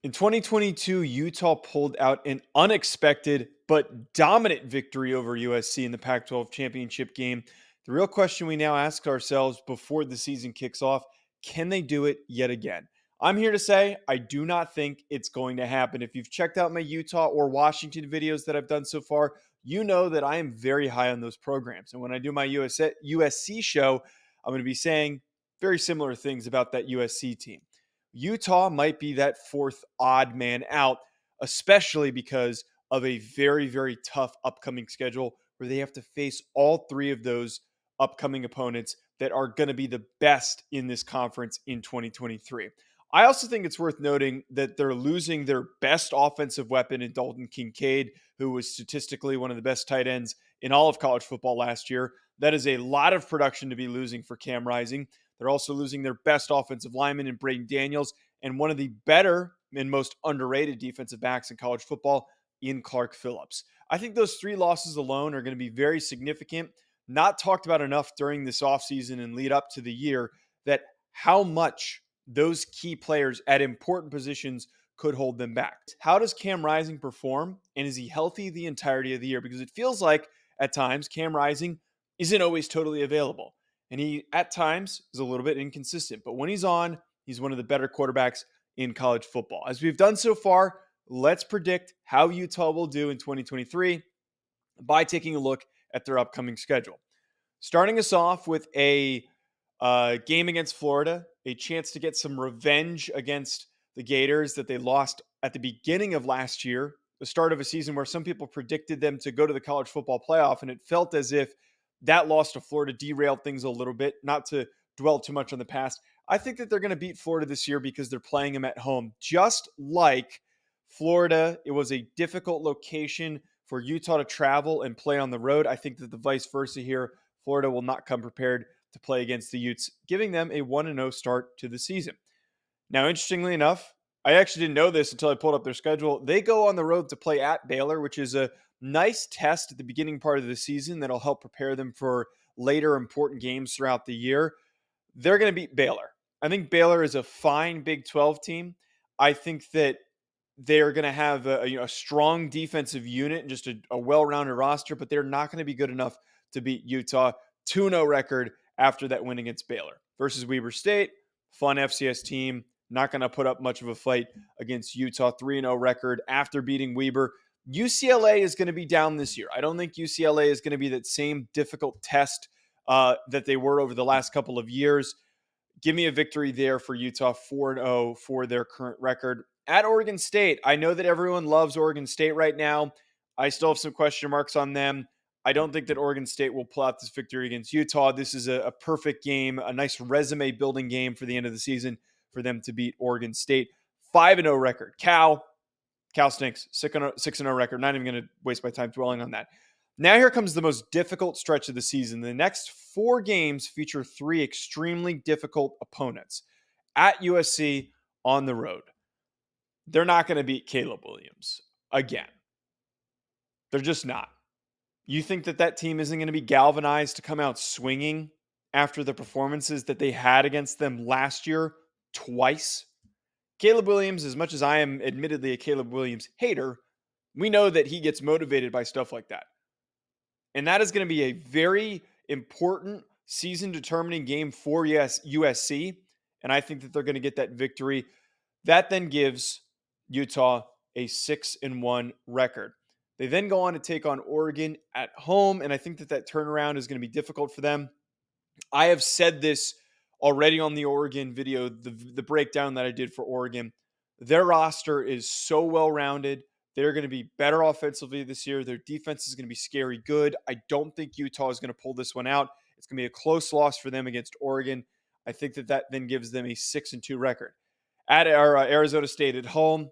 In 2022, Utah pulled out an unexpected but dominant victory over USC in the Pac 12 championship game. The real question we now ask ourselves before the season kicks off, can they do it yet again? I'm here to say I do not think it's going to happen. If you've checked out my Utah or Washington videos that I've done so far, you know that I am very high on those programs. And when I do my USC show, I'm going to be saying very similar things about that USC team. Utah might be that fourth odd man out, especially because of a very, very tough upcoming schedule where they have to face all three of those upcoming opponents that are going to be the best in this conference in 2023. I also think it's worth noting that they're losing their best offensive weapon in Dalton Kincaid, who was statistically one of the best tight ends in all of college football last year. That is a lot of production to be losing for Cam Rising. They're also losing their best offensive lineman in Braden Daniels and one of the better and most underrated defensive backs in college football in Clark Phillips. I think those three losses alone are going to be very significant, not talked about enough during this offseason and lead up to the year, that how much those key players at important positions could hold them back. How does Cam Rising perform? And is he healthy the entirety of the year? Because it feels like at times Cam Rising isn't always totally available. And he, at times, is a little bit inconsistent. But when he's on, he's one of the better quarterbacks in college football. As we've done so far, let's predict how Utah will do in 2023 by taking a look at their upcoming schedule. Starting us off with a game against Florida, a chance to get some revenge against the Gators that they lost at the beginning of last year, the start of a season where some people predicted them to go to the college football playoff, and it felt as if that loss to Florida derailed things a little bit. Not to dwell too much on the past, I think that they're going to beat Florida this year because they're playing them at home. Just like Florida, it was a difficult location for Utah to travel and play on the road. I think that the vice versa here, Florida will not come prepared to play against the Utes, giving them a 1-0 start to the season. Now, interestingly enough, I actually didn't know this until I pulled up their schedule. They go on the road to play at Baylor, which is a nice test at the beginning part of the season that'll help prepare them for later important games throughout the year. They're going to beat Baylor. I think Baylor is a fine Big 12 team. I think that they're going to have a strong defensive unit and just a well-rounded roster, but they're not going to be good enough to beat Utah. 2-0 record after that win against Baylor. Versus Weber State, fun FCS team, not going to put up much of a fight against Utah. 3-0 record after beating Weber. UCLA is going to be down this year. I don't think UCLA is going to be that same difficult test that they were over the last couple of years. Give me a victory there for Utah, 4-0 for their current record. At Oregon State, I know that everyone loves Oregon State right now. I still have some question marks on them. I don't think that Oregon State will pull out this victory against Utah. This is a perfect game, a nice resume building game for the end of the season for them to beat Oregon State. 5-0 record. Cal stinks. 6-0 record. Not even going to waste my time dwelling on that. Now here comes the most difficult stretch of the season. The next 4 games feature 3 extremely difficult opponents. At USC, on the road. They're not going to beat Caleb Williams again. They're just not. You think that that team isn't going to be galvanized to come out swinging after the performances that they had against them last year twice? Caleb Williams, as much as I am admittedly a Caleb Williams hater, we know that he gets motivated by stuff like that. And that is going to be a very important season-determining game for USC. And I think that they're going to get that victory. That then gives Utah a 6-1 record. They then go on to take on Oregon at home, and I think that turnaround is going to be difficult for them. I have said this already on the Oregon video, the breakdown that I did for Oregon. Their roster is so well-rounded. They're going to be better offensively this year. Their defense is going to be scary good. I don't think Utah is going to pull this one out. It's going to be a close loss for them against Oregon. I think that then gives them a 6-2 record. At Arizona State at home,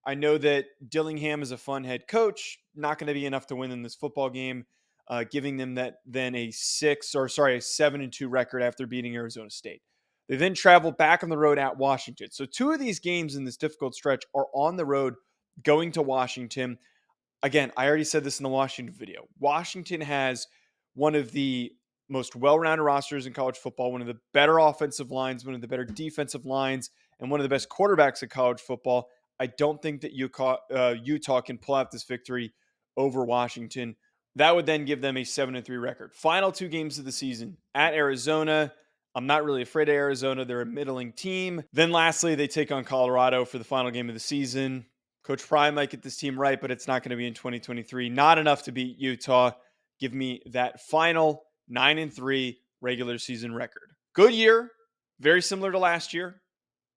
I know that Dillingham is a fun head coach. Not going to be enough to win in this football game, giving them that then a 7-2 record after beating Arizona State. They then travel back on the road at Washington. So 2 of these games in this difficult stretch are on the road going to Washington. Again, I already said this in the Washington video. Washington has one of the most well-rounded rosters in college football, one of the better offensive lines, one of the better defensive lines, and one of the best quarterbacks in college football. I don't think that Utah can pull out this victory over Washington. That would then give them a 7-3 record. Final two games of the season at Arizona. I'm not really afraid of Arizona. They're a middling team. Then lastly, they take on Colorado for the final game of the season. Coach Prime might get this team right, but it's not going to be in 2023. Not enough to beat Utah. Give me that final 9-3 regular season record. Good year, very similar to last year,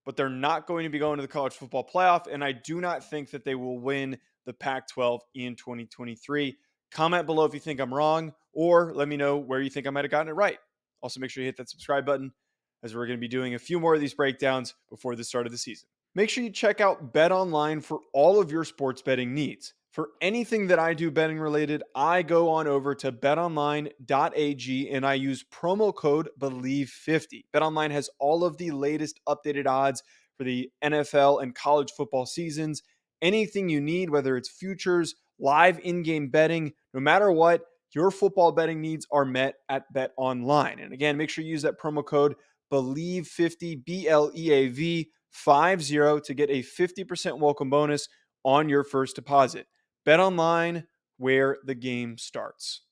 but they're not going to be going to the college football playoff, and I do not think that they will win the Pac-12 in 2023. Comment below if you think I'm wrong, or let me know where you think I might have gotten it right. Also, make sure you hit that subscribe button, as we're going to be doing a few more of these breakdowns before the start of the season. Make sure you check out Bet Online for all of your sports betting needs. For anything that I do betting related, I go on over to betonline.ag and I use promo code BELIEVE50. BetOnline has all of the latest updated odds for the NFL and college football seasons. Anything you need, whether it's futures, live in-game betting, no matter what, your football betting needs are met at BetOnline. And again, make sure you use that promo code BELIEVE50, BLEAV 50 to get a 50% welcome bonus on your first deposit. Bet Online, where the game starts.